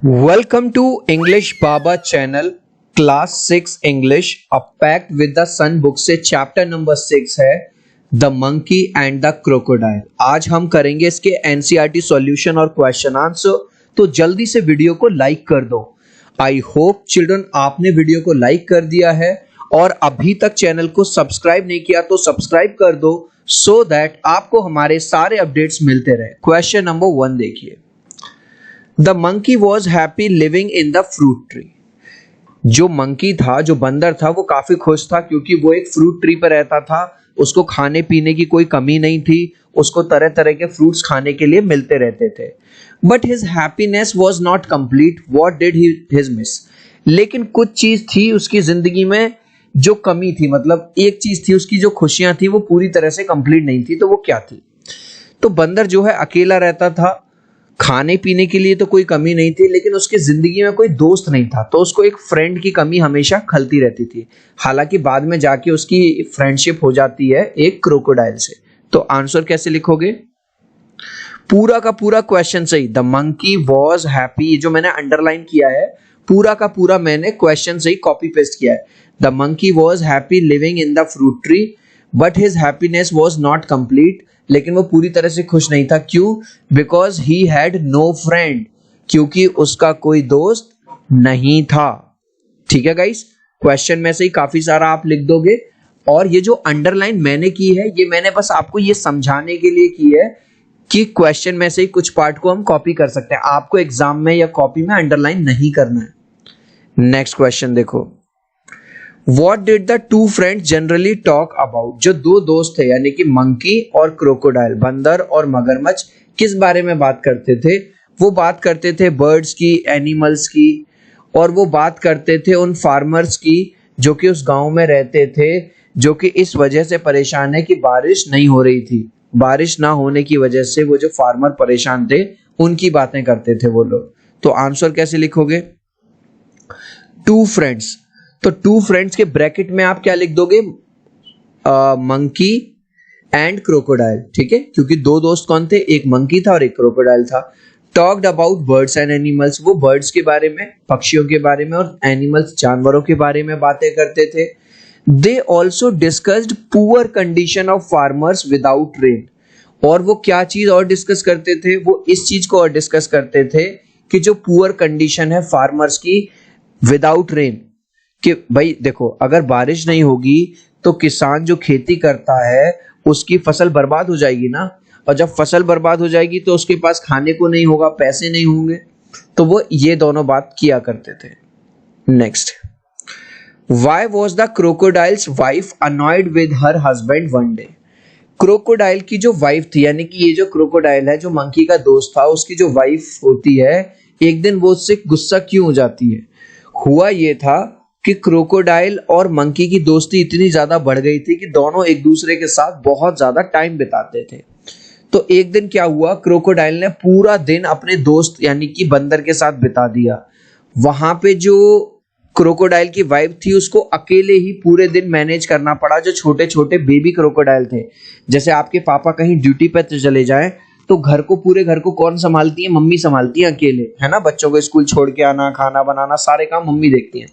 Welcome to English Baba channel, class 6 English, a packed with the sun book से chapter number 6 है the monkey and the crocodile. आज हम करेंगे इसके NCERT solution और question answer, तो जल्दी से वीडियो को लाइक कर दो। आई होप चिल्ड्रन आपने वीडियो को लाइक कर दिया है और अभी तक चैनल को सब्सक्राइब नहीं किया तो सब्सक्राइब कर दो सो दैट आपको हमारे सारे अपडेट्स मिलते रहे। क्वेश्चन नंबर 1 देखिए, the monkey was happy living in the fruit tree. जो मंकी था, जो बंदर था, वो काफी खुश था क्योंकि वो एक फ्रूट ट्री पर रहता था। उसको खाने पीने की कोई कमी नहीं थी, उसको तरह तरह के फ्रूट्स खाने के लिए मिलते रहते थे। But his happiness was not complete. What did his miss? लेकिन कुछ चीज थी उसकी जिंदगी में जो कमी थी, मतलब एक चीज थी उसकी जो खुशियां थी वो पूरी तरह से कंप्लीट नहीं थी। तो वो क्या थी? तो बंदर जो है अकेला रहता था, खाने पीने के लिए तो कोई कमी नहीं थी, लेकिन उसकी जिंदगी में कोई दोस्त नहीं था, तो उसको एक फ्रेंड की कमी हमेशा खलती रहती थी। हालांकि बाद में जाके उसकी फ्रेंडशिप हो जाती है एक क्रोकोडाइल से। तो आंसर कैसे लिखोगे? पूरा का पूरा क्वेश्चन सही, द मंकी वॉज हैप्पी। ये जो मैंने अंडरलाइन किया है पूरा का पूरा मैंने क्वेश्चन से ही कॉपी पेस्ट किया है। The monkey was happy living in the fruit tree but his happiness was not complete. लेकिन वो पूरी तरह से खुश नहीं था। क्यों? Because he had no friend, क्योंकि उसका कोई दोस्त नहीं था। ठीक है गाइस, क्वेश्चन में से ही काफी सारा आप लिख दोगे। और ये जो अंडरलाइन मैंने की है ये मैंने बस आपको ये समझाने के लिए की है कि क्वेश्चन में से ही कुछ पार्ट को हम कॉपी कर सकते हैं। आपको एग्जाम में या कॉपी में अंडरलाइन नहीं करना है। नेक्स्ट क्वेश्चन देखो, What did the two friends generally talk about? जो दो दोस्त थे यानी कि मंकी और क्रोकोडाइल, बंदर और मगरमच्छ, किस बारे में बात करते थे? वो बात करते थे बर्ड्स की, एनिमल्स की, और वो बात करते थे उन फार्मर्स की जो कि उस गांव में रहते थे, जो कि इस वजह से परेशान है कि बारिश नहीं हो रही थी। बारिश ना होने की वजह से वो जो फार्मर परेशान थे उनकी बातें करते थे वो लोग। तो आंसर कैसे लिखोगे? टू फ्रेंड्स, तो टू फ्रेंड्स के ब्रैकेट में आप क्या लिख दोगे? Monkey and crocodile. ठीक है, क्योंकि दो दोस्त कौन थे? एक मंकी था और एक क्रोकोडाइल था। Talked about birds and animals, वो बर्ड्स के बारे में, पक्षियों के बारे में, और एनिमल्स, जानवरों के बारे में बातें करते थे। They also discussed poor condition of farmers without rain. और वो क्या चीज और डिस्कस करते थे? वो इस चीज को और डिस्कस करते थे कि जो पुअर कंडीशन है फार्मर्स की विदाउट रेन, कि भाई देखो अगर बारिश नहीं होगी तो किसान जो खेती करता है उसकी फसल बर्बाद हो जाएगी ना, और जब फसल बर्बाद हो जाएगी तो उसके पास खाने को नहीं होगा, पैसे नहीं होंगे। तो वो ये दोनों बात किया करते थे। Next, why was the crocodiles wife annoyed with her husband one day? Crocodile की जो वाइफ थी, यानी कि ये जो क्रोकोडाइल है जो मंकी का दोस्त था, उसकी जो वाइफ होती है, एक दिन वो उससे गुस्सा क्यों हो जाती है? हुआ ये था कि क्रोकोडाइल और मंकी की दोस्ती इतनी ज्यादा बढ़ गई थी कि दोनों एक दूसरे के साथ बहुत ज्यादा टाइम बिताते थे। तो एक दिन क्या हुआ, क्रोकोडाइल ने पूरा दिन अपने दोस्त यानी कि बंदर के साथ बिता दिया। वहां पे जो क्रोकोडाइल की वाइफ थी उसको अकेले ही पूरे दिन मैनेज करना पड़ा जो छोटे छोटे बेबी क्रोकोडाइल थे। जैसे आपके पापा कहीं ड्यूटी पे चले जाएं तो घर को, पूरे घर को कौन संभालती है? मम्मी संभालती है अकेले, है ना। बच्चों को स्कूल छोड़ के आना, खाना बनाना, सारे काम मम्मी देखती हैं।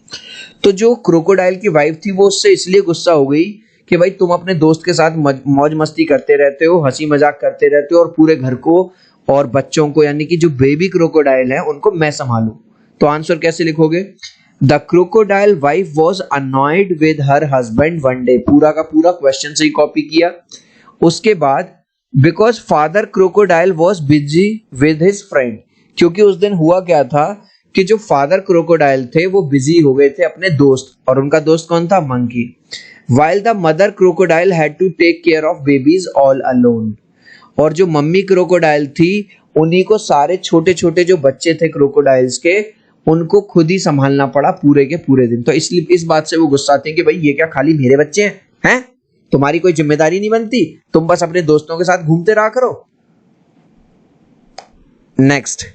तो जो क्रोकोडाइल की वाइफ थी वो उससे इसलिए गुस्सा हो गई कि भाई तुम अपने दोस्त के साथ मौज मस्ती करते रहते हो, हंसी मजाक करते रहते हो, और पूरे घर को और बच्चों को यानी कि जो बेबी क्रोकोडाइल है उनको मैं संभालूं। तो आंसर कैसे लिखोगे? The crocodile wife was annoyed with her husband one day. पूरा का पूरा क्वेश्चन से ही कॉपी किया। उसके बाद because father crocodile was busy with his friend, क्योंकि उस दिन हुआ क्या था कि जो फादर क्रोकोडाइल थे वो बिजी हो गए थे अपने दोस्त, और उनका दोस्त कौन था? Monkey. While the mother crocodile had to take care of babies all alone. और जो मम्मी क्रोकोडाइल थी उन्हीं को सारे छोटे छोटे जो बच्चे थे क्रोकोडाइल्स के, उनको खुद ही संभालना पड़ा पूरे के पूरे दिन। तो इसलिए इस बात से वो गुस्सा थे कि भाई ये क्या खाली मेरे बच्चे हैं? तुम्हारी कोई जिम्मेदारी नहीं बनती, तुम बस अपने दोस्तों के साथ घूमते रहा करो। Next,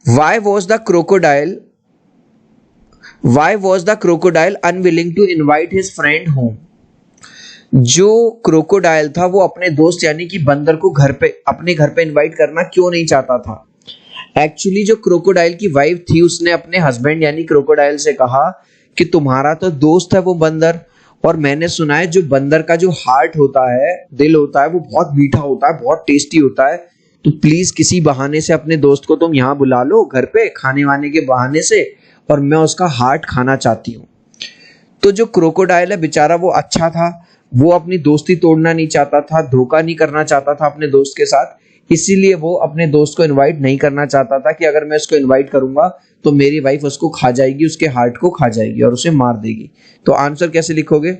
why was the crocodile unwilling to invite his friend home? जो क्रोकोडाइल था वो अपने दोस्त यानी कि बंदर को घर पे, अपने घर पे इनवाइट करना क्यों नहीं चाहता था? एक्चुअली जो क्रोकोडाइल की वाइफ थी उसने अपने हस्बैंड यानी क्रोकोडाइल से कहा कि तुम्हारा तो दोस्त है वो बंदर, और मैंने सुना है जो बंदर का जो हार्ट होता है, दिल होता है, वो बहुत मीठा होता है, बहुत टेस्टी होता है, तो प्लीज किसी बहाने से अपने दोस्त को तुम यहाँ बुला लो घर पे खाने वाने के बहाने से, और मैं उसका हार्ट खाना चाहती हूँ। तो जो क्रोकोडाइल है बेचारा वो अच्छा था, वो अपनी दोस्ती तोड़ना नहीं चाहता था, धोखा नहीं करना चाहता था अपने दोस्त के साथ, इसीलिए वो अपने दोस्त को इनवाइट नहीं करना चाहता था कि अगर मैं उसको इनवाइट करूंगा तो मेरी वाइफ उसको खा जाएगी, उसके हार्ट को खा जाएगी और उसे मार देगी। तो आंसर कैसे लिखोगे?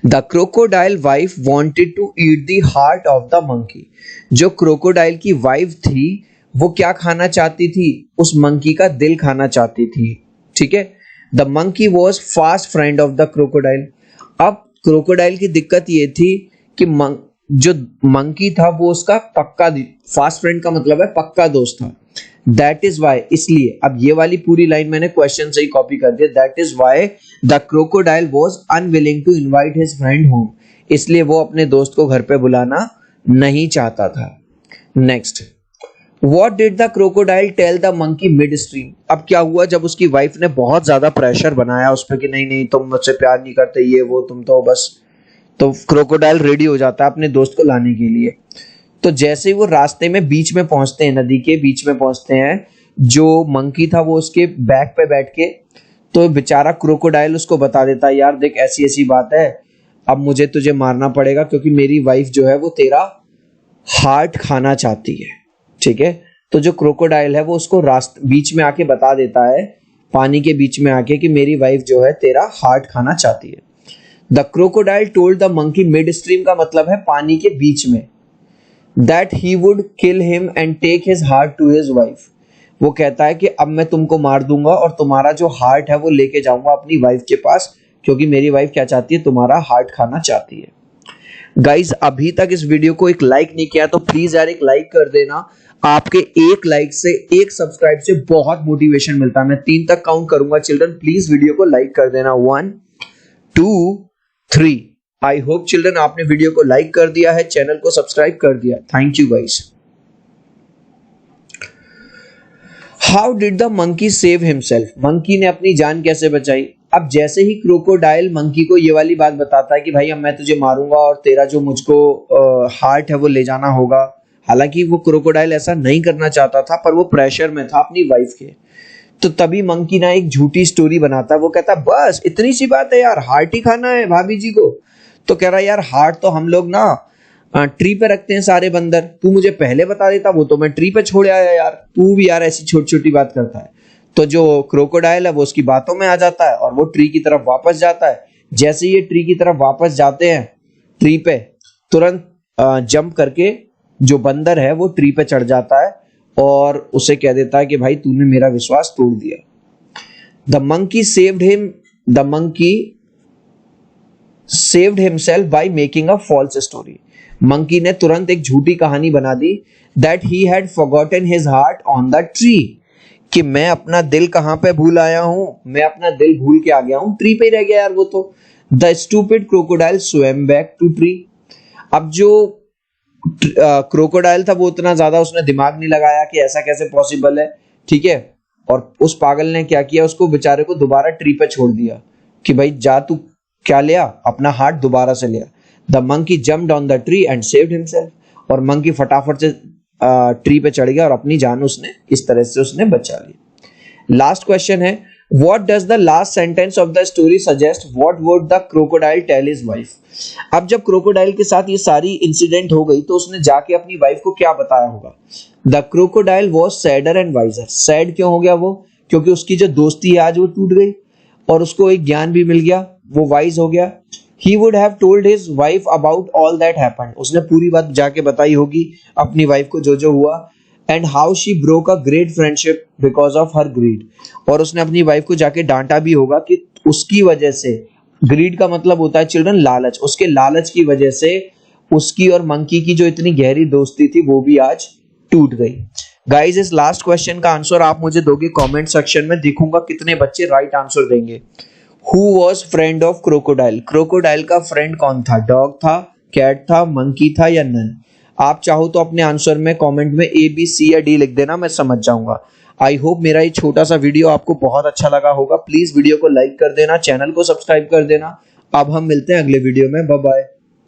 The crocodile wife wanted to eat the heart of the monkey. जो क्रोकोडाइल की वाइफ थी वो क्या खाना चाहती थी? उस मंकी का दिल खाना चाहती थी। ठीक है। The monkey was fast friend of the crocodile. अब क्रोकोडाइल की दिक्कत ये थी कि जो मंकी था वो उसका पक्का, फास्ट फ्रेंड का मतलब है पक्का दोस्त था। दैट इज वाई, इसलिए अब ये वाली पूरी लाइन मैंने क्वेश्चन से ही कॉपी कर दिया। That is why the crocodile was unwilling to invite his friend home. इसलिए वो अपने दोस्त को घर पे बुलाना नहीं चाहता था। Next, What did the crocodile tell the monkey midstream? अब क्या हुआ जब उसकी वाइफ ने बहुत ज्यादा प्रेशर बनाया उस पर कि नहीं नहीं तुम मुझसे प्यार नहीं करते, ये वो, तुम तो बस, तो क्रोकोडाइल रेडी हो जाता है अपने दोस्त को लाने के लिए। तो जैसे ही वो रास्ते में बीच में पहुंचते हैं, नदी के बीच में पहुंचते हैं, जो मंकी था वो उसके बैक पे बैठ के, तो बेचारा क्रोकोडाइल उसको बता देता है यार देख ऐसी ऐसी बात है, अब मुझे तुझे मारना पड़ेगा क्योंकि मेरी वाइफ जो है वो तेरा हार्ट खाना चाहती है। ठीक है। तो जो क्रोकोडाइल है वो उसको बीच में आके बता देता है, पानी के बीच में आके, कि मेरी वाइफ जो है तेरा हार्ट खाना चाहती है। The crocodile told the monkey mid stream का मतलब है पानी के बीच में, that he would kill him and take his heart to his wife. वो कहता है कि अब मैं तुमको मार दूंगा और तुम्हारा जो हार्ट है वो लेके जाऊंगा अपनी वाइफ के पास, क्योंकि मेरी वाइफ क्या चाहती है? तुम्हारा हार्ट खाना चाहती है। गाइज अभी तक इस वीडियो को एक लाइक नहीं किया तो प्लीज यार एक लाइक कर देना। आपके एक लाइक से, एक सब्सक्राइब से बहुत मोटिवेशन मिलता है। मैं 3 तक काउंट करूंगा चिल्ड्रन, प्लीज वीडियो को लाइक कर देना। 1 2 3। आई होप चिल्ड्रन आपने वीडियो को लाइक कर दिया है, चैनल को सब्सक्राइब कर दिया। Thank you guys. How did the monkey save himself? Monkey ने अपनी जान कैसे बचाई? अब जैसे ही क्रोकोडाइल मंकी को ये वाली बात बताता है कि भाई अब मैं तुझे मारूंगा और तेरा जो मुझको हार्ट है वो ले जाना होगा, हालांकि वो क्रोकोडाइल ऐसा नहीं करना चाहता था पर वो प्रेशर में था अपनी वाइफ के, तो तभी मंकी ना एक झूठी स्टोरी बनाता है। वो कहता है बस इतनी सी बात है यार, हार्ट ही खाना है भाभी जी को। तो कह रहा है यार हार्ट तो हम लोग ना ट्री पे रखते हैं सारे बंदर, तू मुझे पहले बता देता, वो तो मैं ट्री पे छोड़ आया यार, तू भी यार ऐसी छोटी छोटी बात करता है। तो जो क्रोकोडाइल है वो उसकी बातों में आ जाता है और वो ट्री की तरफ वापस जाता है। जैसे ही ये ट्री की तरफ वापस जाते हैं, ट्री पे तुरंत जंप करके जो बंदर है वो ट्री पे चढ़ जाता है और उसे कह देता है कि भाई तूने मेरा विश्वास तोड़ दिया। The monkey saved him, the monkey saved himself by making a false story. Monkey ने तुरंत एक झूठी कहानी बना दी, that he had forgotten his heart on the tree, कि मैं अपना दिल कहां पे भूल आया हूं, मैं अपना दिल भूल के आ गया हूं, ट्री पे ही रह गया यार वो तो। The stupid crocodile swim back to tree. अब जो क्रोकोडाइल था वो उतना ज्यादा उसने दिमाग नहीं लगाया कि ऐसा कैसे पॉसिबल है, ठीक है, और उस पागल ने क्या किया, उसको बेचारे को दोबारा ट्री पे छोड़ दिया कि भाई जा तू क्या लिया, अपना हार्ट दोबारा से लिया। The monkey jumped on the tree and saved himself, और मंकी फटाफट से ट्री पे चढ़ गया और अपनी जान उसने इस तरह से उसने बचा ली। लास्ट क्वेश्चन है, What does the last sentence of the story suggest? What would the crocodile tell his wife? अब जब क्रोकोडाइल के साथ ये सारी इंसिडेंट हो गई तो उसने जाके अपनी वाइफ को क्या बताया होगा? The crocodile was sadder and wiser. Sad क्यों हो गया वो? क्योंकि उसकी जो दोस्ती है आज वो टूट गई और उसको एक ज्ञान भी मिल गया, वो वाइज हो गया। He would have told his wife about all that happened. उसने पूरी बात जाके बताई होगी अपनी वाइफ को जो जो हुआ। And how she broke a great friendship because of her greed. और उसने अपनी वाइफ को जाके डांटा भी होगा कि उसकी वजह से, ग्रीड का मतलब होता है चिल्ड्रन लालच, उसके लालच की वजह से उसकी और मंकी की जो इतनी गहरी दोस्ती थी वो भी आज टूट गई। गाइस इस लास्ट क्वेश्चन का आंसर आप मुझे दोगे कमेंट सेक्शन में, देखूंगा कितने बच्चे राइट आंसर देंगे। Who was friend of crocodile? Crocodile का फ्रेंड कौन था? डॉग था, कैट था, मंकी था या नन? आप चाहो तो अपने आंसर में कमेंट में ए बी सी या डी लिख देना, मैं समझ जाऊंगा। आई होप मेरा ये छोटा सा वीडियो आपको बहुत अच्छा लगा होगा। प्लीज वीडियो को लाइक कर देना, चैनल को सब्सक्राइब कर देना। अब हम मिलते हैं अगले वीडियो में। Bye bye.